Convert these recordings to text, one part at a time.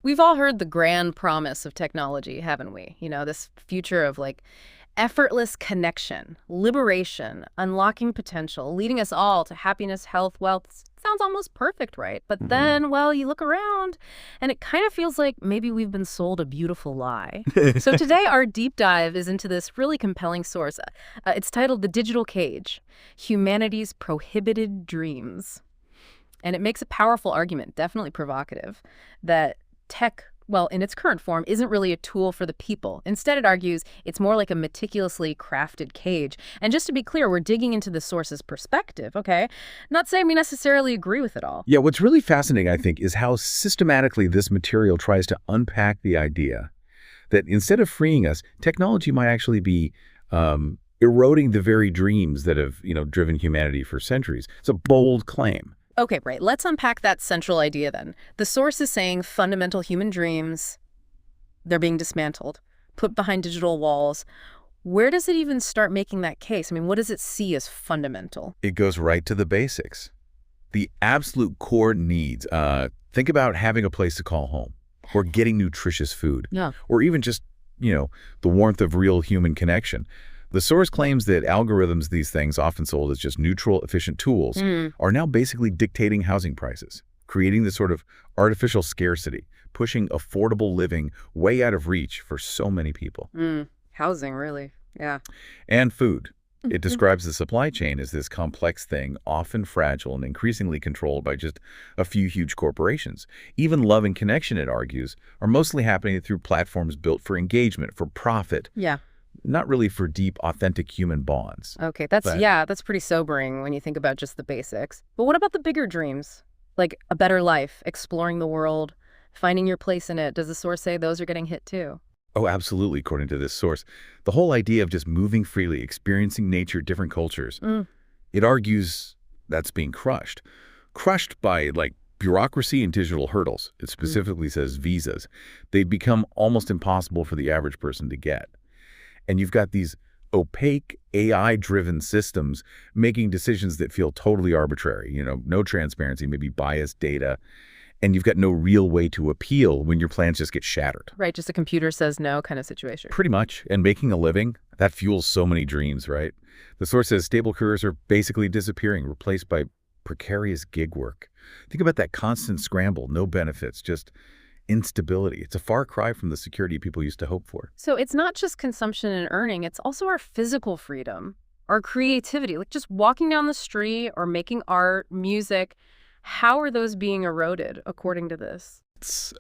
We've all heard the grand promise of technology, haven't we? You know, this future of like effortless connection, liberation, unlocking potential, leading us all to happiness, health, wealth. Sounds almost perfect, right? But then, well, you look around and it kind of feels like maybe we've been sold a beautiful lie. So today our deep dive is into this really compelling source. It's titled The Digital Cage: Humanity's Prohibited Dreams. And it makes a powerful argument, definitely provocative, that tech, well, in its current form, isn't really a tool for the people. Instead, it argues it's more like a meticulously crafted cage. And just to be clear, we're digging into the source's perspective, okay? Not saying we necessarily agree with it all. Yeah, what's really fascinating, I think, is how systematically this material tries to unpack the idea that instead of freeing us, technology might actually be eroding the very dreams that have, driven humanity for centuries. It's a bold claim. Okay, right. Let's unpack that central idea then. The source is saying fundamental human dreams, they're being dismantled, put behind digital walls. Where does it even start making that case? I mean, what does it see as fundamental? It goes right to the basics. The absolute core needs. Think about having a place to call home, or getting nutritious food, or even just, the warmth of real human connection. The source claims that algorithms, these things often sold as just neutral, efficient tools, are now basically dictating housing prices, creating this sort of artificial scarcity, pushing affordable living way out of reach for so many people. Housing, really. Yeah. And food. It describes the supply chain as this complex thing, often fragile and increasingly controlled by just a few huge corporations. Even love and connection, it argues, are mostly happening through platforms built for engagement, for profit. Yeah. Not really for deep, authentic human bonds. Okay, that's pretty sobering when you think about just the basics. But what about the bigger dreams? Like a better life, exploring the world, finding your place in it. Does the source say those are getting hit too? Oh, absolutely, according to this source. The whole idea of just moving freely, experiencing nature, different cultures, it argues that's being crushed. Crushed by, bureaucracy and digital hurdles. It specifically says visas. They've become almost impossible for the average person to get. And you've got these opaque AI-driven systems making decisions that feel totally arbitrary, no transparency, maybe biased data, and you've got no real way to appeal when your plans just get shattered. Right, just a computer says no kind of situation. Pretty much. And making a living, that fuels so many dreams, right? The source says stable careers are basically disappearing, replaced by precarious gig work. Think about that constant scramble, no benefits, just instability. It's a far cry from the security people used to hope for. So it's not just consumption and earning, it's also our physical freedom, our creativity, like just walking down the street or making art, music. How are those being eroded, according to this? It's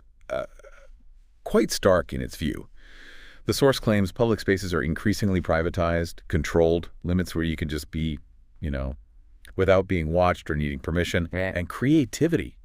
quite stark in its view. The source claims public spaces are increasingly privatized, controlled, limits where you can just be, without being watched or needing permission, and creativity.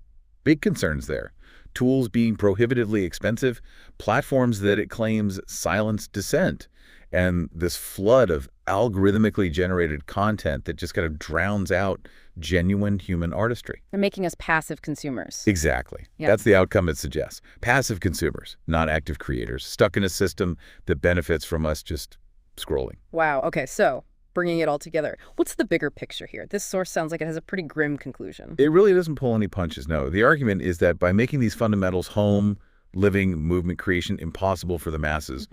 Big concerns there. Tools being prohibitively expensive, platforms that it claims silence dissent, and this flood of algorithmically generated content that just kind of drowns out genuine human artistry. They're making us passive consumers. Exactly. Yeah. That's the outcome it suggests. Passive consumers, not active creators, stuck in a system that benefits from us just scrolling. Wow. Okay, so bringing it all together, what's the bigger picture here? This source sounds like it has a pretty grim conclusion. It really doesn't pull any punches, no. The argument is that by making these fundamentals home, living, movement creation impossible for the masses,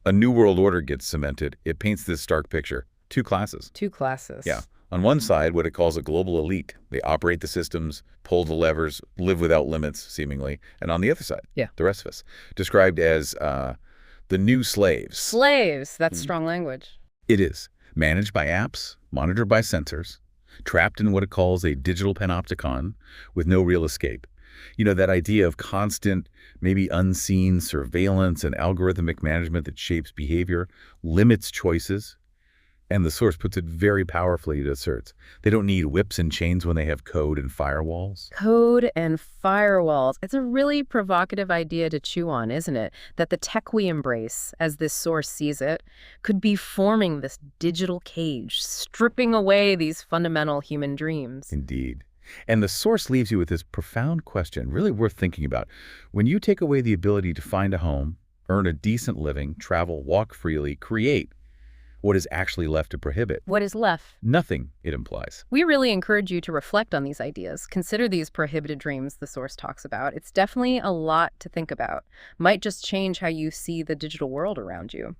a new world order gets cemented. It paints this stark picture. Two classes. Two classes. Yeah. On one side, what it calls a global elite. They operate the systems, pull the levers, live without limits, seemingly. And on the other side, the rest of us, described as the new slaves. Slaves. That's strong language. It is. Managed by apps, monitored by sensors, trapped in what it calls a digital panopticon with no real escape. That idea of constant, maybe unseen surveillance and algorithmic management that shapes behavior, limits choices. And the source puts it very powerfully. It asserts they don't need whips and chains when they have code and firewalls. Code and firewalls. It's a really provocative idea to chew on, isn't it? That the tech we embrace, as this source sees it, could be forming this digital cage, stripping away these fundamental human dreams. Indeed. And the source leaves you with this profound question, really worth thinking about. When you take away the ability to find a home, earn a decent living, travel, walk freely, create, what is actually left to prohibit? What is left? Nothing, it implies. We really encourage you to reflect on these ideas. Consider these prohibited dreams the source talks about. It's definitely a lot to think about. Might just change how you see the digital world around you.